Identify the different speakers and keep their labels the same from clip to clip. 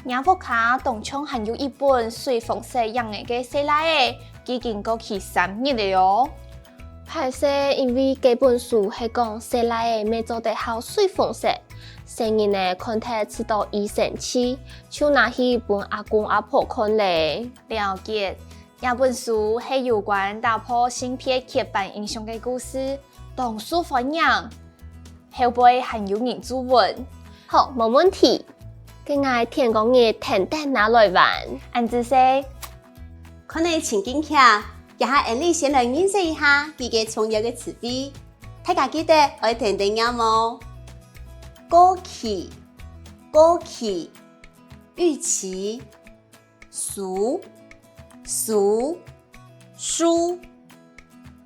Speaker 1: 雅福卡当中还有一本随风色样嘅西来嘅，已經過去3日了哦。
Speaker 2: 歹勢，因為這本書係講西來嘅未做得好隨風色，成人呢看睇吃到醫生氣，就拿去本阿公阿婆看咧。
Speaker 1: 了解，這本書係有關打破性別刻板印象嘅故事，當書分享，後背還有人注文。
Speaker 2: 好，冇問題。今日天公日天天拿來玩，
Speaker 1: 安子說，
Speaker 3: 看你情景劇，也下安利先來認識一下幾個重要嘅詞彙，大家記得要聽定啱冇？過去、過去、預期、數、數、書、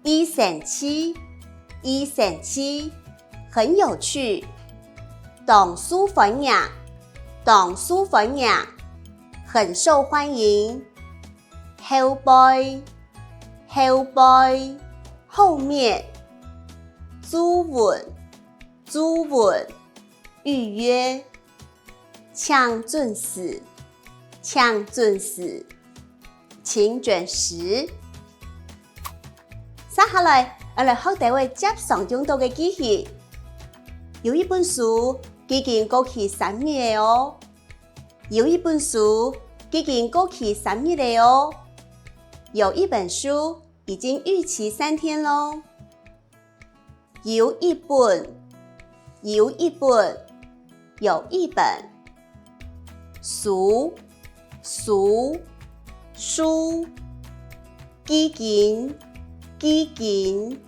Speaker 3: 醫生氣、醫生氣，很有趣。當書分享。當書分享，很受歡迎。後背，後背，後面。注文，注文，預約。請準時，請準時，請準時。接下來，我來學第位接上用到嘅句型。有一本書。已經過去3日了哦，有一本書已經過去3日了哦，有一本書已經逾期3天咯。有一本，有一本，有一本。書，書，書。已經，已經，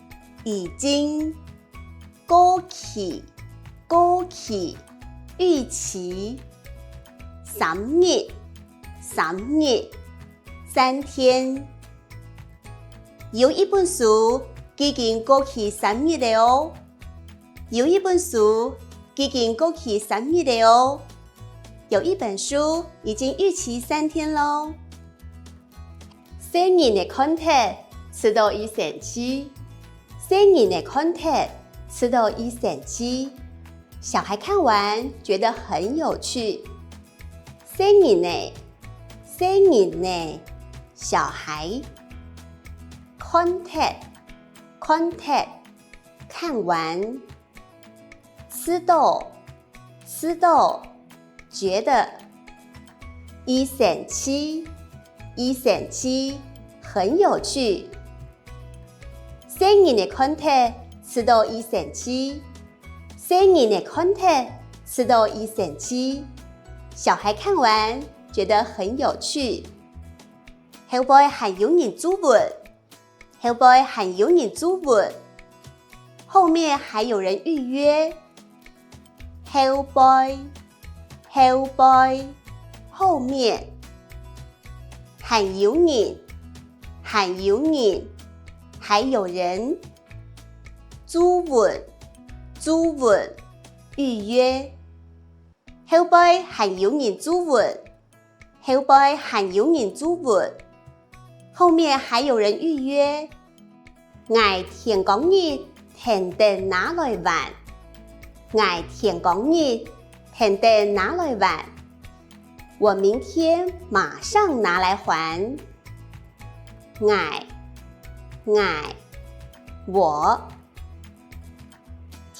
Speaker 3: 已經。過去。過去，預期，3日，3日，3天。有一本書已經過去3日了哦，有一本書已經過去3日了哦，有一本書已經逾期3天咯。成人的看法，吃到醫生氣；成人的看法，吃到醫生氣。小孩看完覺得很有趣。成人呢？成人呢？小孩。contact， 看完。吃到，覺得。醫生氣，很有趣。成人的看法，吃到醫生氣。成人的看法，吃到醫生氣。小孩看完覺得很有趣。後背還有人注文，後背還有人注文，後面還有人預約。後背，後面。還有人，還有人。注文。預約。後背還有人注文，後背還有人注文，後面還有人預約。我天公日天天拿來玩，我天公日天天拿來玩，我明天馬上拿來還。我。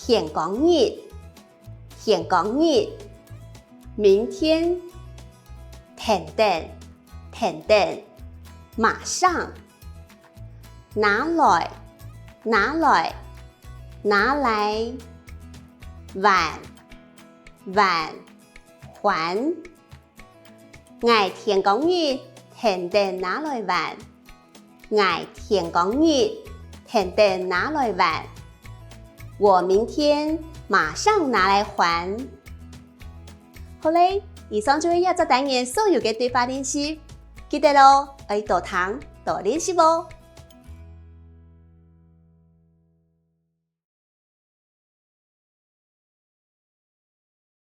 Speaker 3: 天公日，明天。天天，馬上。拿來，晚，還。我天公日天天拿來玩，我天公日天天拿來玩，我明天馬上拿來還。好嘞，以上就係一則單元所有嘅對話練習，記得咯，要多聽多練習哦。